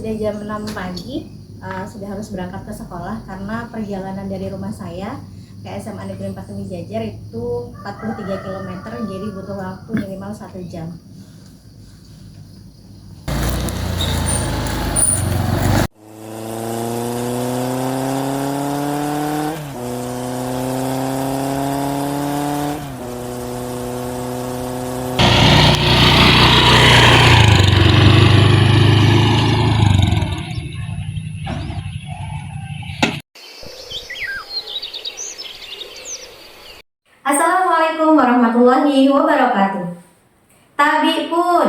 sudah jam 6 pagi, sudah harus berangkat ke sekolah karena perjalanan dari rumah saya ke SMA Negeri 4 Tumi Jajar itu 43 km, jadi butuh waktu minimal 1 jam. Assalamualaikum warahmatullahi wabarakatuh. Tabi pun,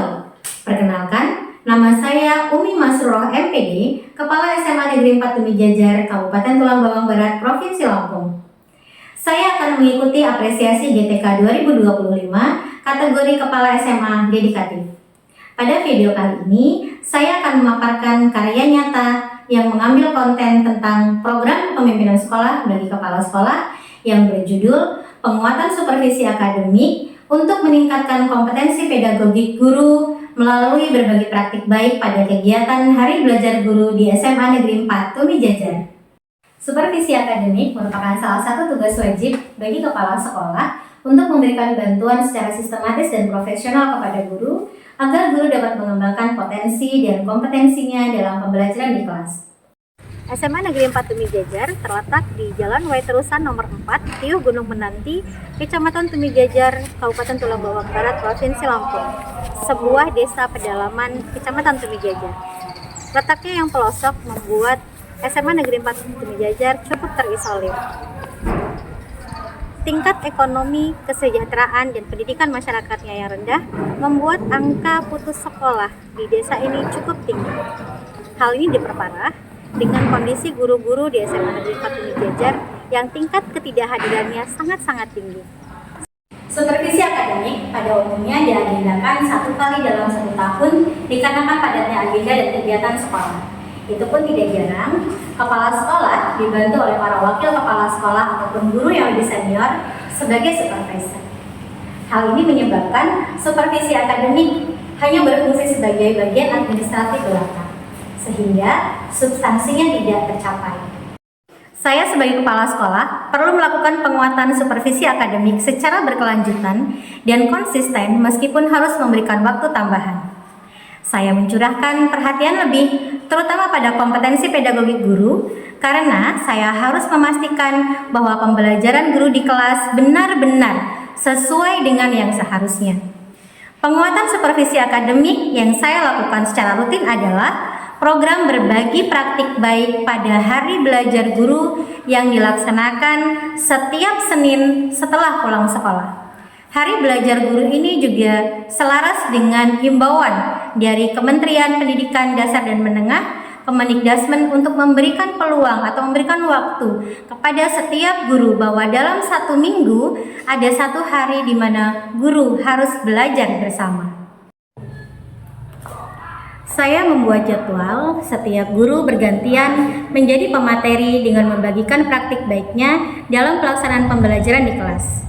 perkenalkan, nama saya Umi Masroh MPD, Kepala SMA Negeri 4 Tumi Jajar, Kabupaten Tulang Bawang Barat, Provinsi Lampung. Saya akan mengikuti apresiasi GTK 2025 kategori Kepala SMA Dedikatif. Pada video kali ini, saya akan memaparkan karya nyata yang mengambil konten tentang program kepemimpinan sekolah bagi kepala sekolah yang berjudul Penguatan Supervisi Akademik untuk meningkatkan kompetensi pedagogik guru melalui berbagai praktik baik pada kegiatan Hari Belajar Guru di SMA Negeri 4 Tumi Jajar. Supervisi akademik merupakan salah satu tugas wajib bagi kepala sekolah untuk memberikan bantuan secara sistematis dan profesional kepada guru agar guru dapat mengembangkan potensi dan kompetensinya dalam pembelajaran di kelas. SMA Negeri 4 Tumi Jajar terletak di Jalan Waiterusan nomor 4, Tiuh Gunung Menanti, Kecamatan Tumi Jajar, Kabupaten Tulang Bawang Barat, Provinsi Lampung, sebuah desa pedalaman Kecamatan Tumi Jajar. Letaknya yang pelosok membuat SMA Negeri 4 Tumi Jajar cukup terisolir. Tingkat ekonomi, kesejahteraan, dan pendidikan masyarakatnya yang rendah membuat angka putus sekolah di desa ini cukup tinggi. Hal ini diperparah dengan kondisi guru-guru di SMA Negeri 4 Tumi Jajar yang tingkat ketidakhadirannya sangat-sangat tinggi. Supervisi akademik pada umumnya diagendakan 1 kali dalam 1 tahun dikarenakan padatnya agenda dan kegiatan sekolah. Itu pun tidak jarang, kepala sekolah dibantu oleh para wakil kepala sekolah ataupun guru yang lebih senior sebagai supervisor. Hal ini menyebabkan supervisi akademik hanya berfungsi sebagai bagian administratif belaka, sehingga substansinya tidak tercapai. Saya sebagai kepala sekolah perlu melakukan penguatan supervisi akademik secara berkelanjutan dan konsisten meskipun harus memberikan waktu tambahan. Saya mencurahkan perhatian lebih terutama pada kompetensi pedagogik guru karena saya harus memastikan bahwa pembelajaran guru di kelas benar-benar sesuai dengan yang seharusnya. Penguatan supervisi akademik yang saya lakukan secara rutin adalah program berbagi praktik baik pada Hari Belajar Guru yang dilaksanakan setiap Senin setelah pulang sekolah. Hari Belajar Guru ini juga selaras dengan himbauan dari Kementerian Pendidikan Dasar dan Menengah, Kemendikbudristek, untuk memberikan peluang atau memberikan waktu kepada setiap guru bahwa dalam 1 minggu ada 1 hari di mana guru harus belajar bersama. Saya membuat jadwal setiap guru bergantian menjadi pemateri dengan membagikan praktik baiknya dalam pelaksanaan pembelajaran di kelas.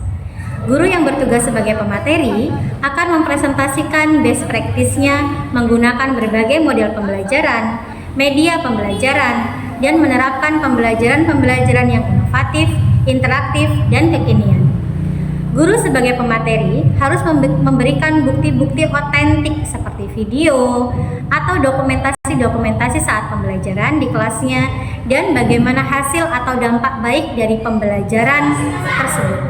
Guru yang bertugas sebagai pemateri akan mempresentasikan best practice-nya menggunakan berbagai model pembelajaran, media pembelajaran, dan menerapkan pembelajaran yang inovatif, interaktif, dan kekinian. Guru sebagai pemateri harus memberikan bukti-bukti otentik seperti video atau dokumentasi saat pembelajaran di kelasnya dan bagaimana hasil atau dampak baik dari pembelajaran tersebut.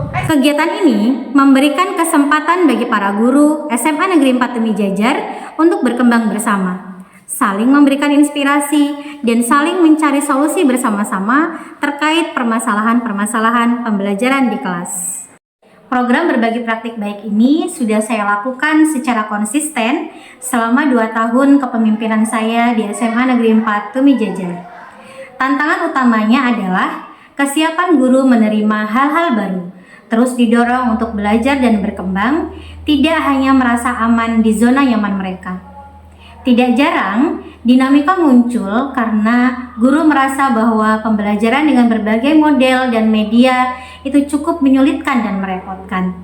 Kegiatan ini memberikan kesempatan bagi para guru SMA Negeri 4 Tumi Jajar untuk berkembang bersama, saling memberikan inspirasi, dan saling mencari solusi bersama-sama terkait permasalahan-permasalahan pembelajaran di kelas. Program berbagi praktik baik ini sudah saya lakukan secara konsisten selama 2 tahun kepemimpinan saya di SMA Negeri 4 Tumi Jajar. Tantangan utamanya adalah kesiapan guru menerima hal-hal baru, terus didorong untuk belajar dan berkembang, tidak hanya merasa aman di zona nyaman mereka. Tidak jarang, dinamika muncul karena guru merasa bahwa pembelajaran dengan berbagai model dan media itu cukup menyulitkan dan merepotkan.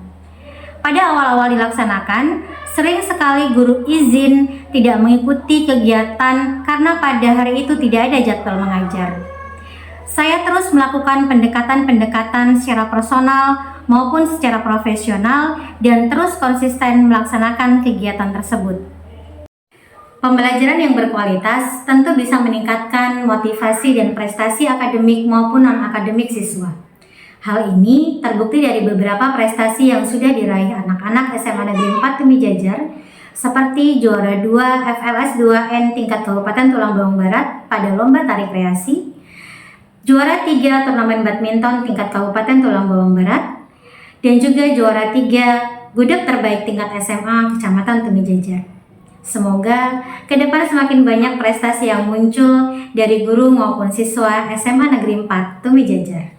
Pada awal-awal dilaksanakan, sering sekali guru izin tidak mengikuti kegiatan karena pada hari itu tidak ada jadwal mengajar. Saya terus melakukan pendekatan-pendekatan secara personal maupun secara profesional dan terus konsisten melaksanakan kegiatan tersebut. Pembelajaran yang berkualitas tentu bisa meningkatkan motivasi dan prestasi akademik maupun non-akademik siswa. Hal ini terbukti dari beberapa prestasi yang sudah diraih anak-anak SMA Negeri 4 Tumi Jajar, seperti juara 2 FLS 2N tingkat Kabupaten Tulang Bawang Barat pada lomba tari kreasi, juara 3 turnamen badminton tingkat Kabupaten Tulang Bawang Barat, dan juga juara 3 gudeg terbaik tingkat SMA Kecamatan Tumi Jajar. Semoga ke depan semakin banyak prestasi yang muncul dari guru maupun siswa SMA Negeri 4 Tumi Jajar.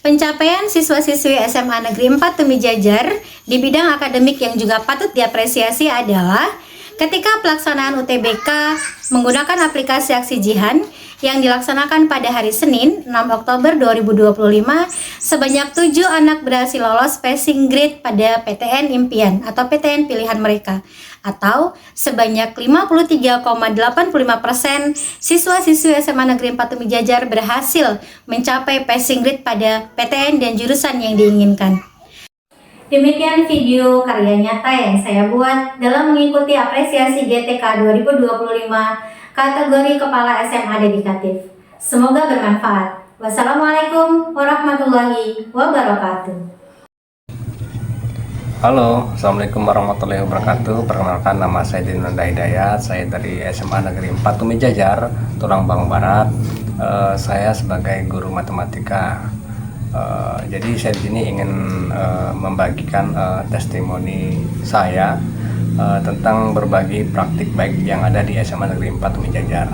Pencapaian siswa-siswi SMA Negeri 4 Tumi Jajar di bidang akademik yang juga patut diapresiasi adalah ketika pelaksanaan UTBK menggunakan aplikasi Aksi Jihan yang dilaksanakan pada hari Senin 6 Oktober 2025, sebanyak 7 anak berhasil lolos passing grade pada PTN impian atau PTN pilihan mereka, atau sebanyak 53,85% siswa-siswi SMA Negeri 4 Tumi Jajar berhasil mencapai passing grade pada PTN dan jurusan yang diinginkan. Demikian video karya nyata yang saya buat dalam mengikuti apresiasi GTK 2025 kategori Kepala SMA Dedikatif. Semoga bermanfaat. Wassalamualaikum warahmatullahi wabarakatuh. Halo, Assalamualaikum warahmatullahi wabarakatuh. Perkenalkan, nama saya Dinanda Hidayat. Saya dari SMA Negeri 4 Tumi Jajar, Tulang Bawang Barat. Saya sebagai guru matematika. Jadi saya di sini ingin membagikan testimoni saya tentang berbagi praktik baik yang ada di SMA Negeri 4 Tumi Jajar.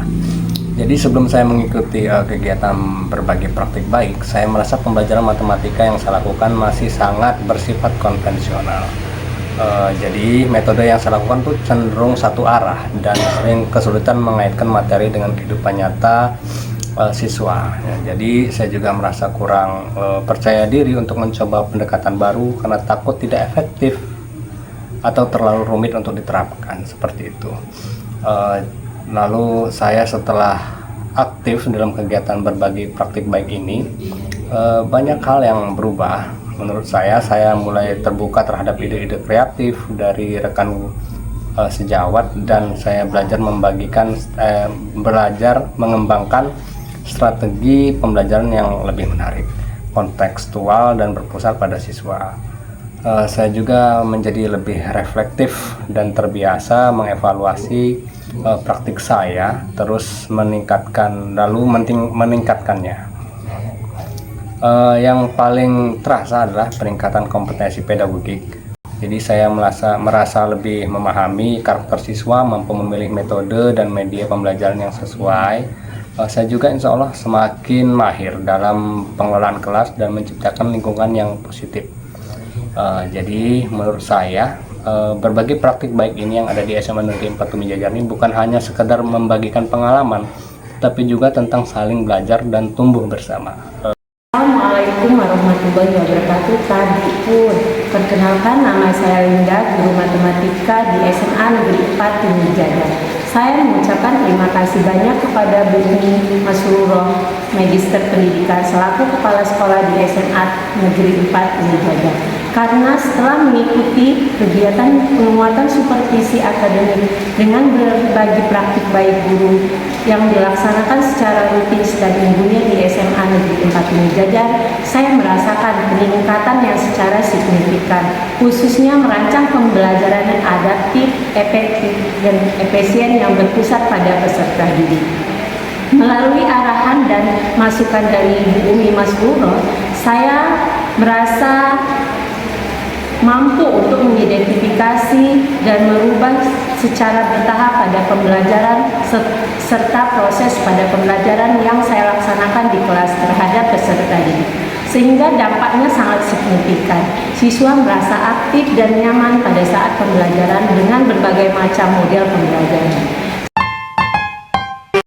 Jadi sebelum saya mengikuti kegiatan berbagi praktik baik, saya merasa pembelajaran matematika yang saya lakukan masih sangat bersifat konvensional. Jadi metode yang saya lakukan tuh cenderung satu arah dan sering kesulitan mengaitkan materi dengan kehidupan nyata siswa. Jadi saya juga merasa kurang percaya diri untuk mencoba pendekatan baru karena takut tidak efektif atau terlalu rumit untuk diterapkan, seperti itu. Lalu saya setelah aktif dalam kegiatan berbagi praktik baik ini, banyak hal yang berubah. Menurut saya mulai terbuka terhadap ide-ide kreatif dari rekan sejawat, dan saya belajar mengembangkan strategi pembelajaran yang lebih menarik, kontekstual, dan berpusat pada siswa. Saya juga menjadi lebih reflektif dan terbiasa mengevaluasi praktik saya, terus meningkatkannya. Yang paling terasa adalah peningkatan kompetensi pedagogik. Jadi saya merasa lebih memahami karakter siswa, mampu memilih metode dan media pembelajaran yang sesuai. Saya juga insya Allah semakin mahir dalam pengelolaan kelas dan menciptakan lingkungan yang positif. Jadi menurut saya berbagai praktik baik ini yang ada di SMA Negeri 4 Tumi Jajar ini bukan hanya sekedar membagikan pengalaman, tapi juga tentang saling belajar dan tumbuh bersama. Assalamualaikum warahmatullahi wabarakatuh. Tadi pun perkenalkan, nama saya Linda, guru matematika di SMA Negeri 4 Tumi Jajar. Saya mengucapkan terima kasih banyak kepada Bu Umi Masruroh, Magister Pendidikan selaku Kepala Sekolah di SMA Negeri 4 Tumi Jajar. Karena setelah mengikuti kegiatan penguatan supervisi akademik dengan berbagi praktik baik guru yang dilaksanakan secara rutin setiap minggunya di SMA Negeri 4 Tumi Jajar, saya merasakan peningkatan yang secara signifikan, khususnya merancang pembelajaran yang adaptif, efektif, dan efisien yang berpusat pada peserta didik. Melalui arahan dan masukan dari Bu Umi Masruroh, saya merasa mampu untuk mengidentifikasi dan merubah secara bertahap pada pembelajaran serta proses pada pembelajaran yang saya laksanakan di kelas terhadap peserta didik, sehingga dampaknya sangat signifikan. Siswa merasa aktif dan nyaman pada saat pembelajaran dengan berbagai macam model pembelajaran.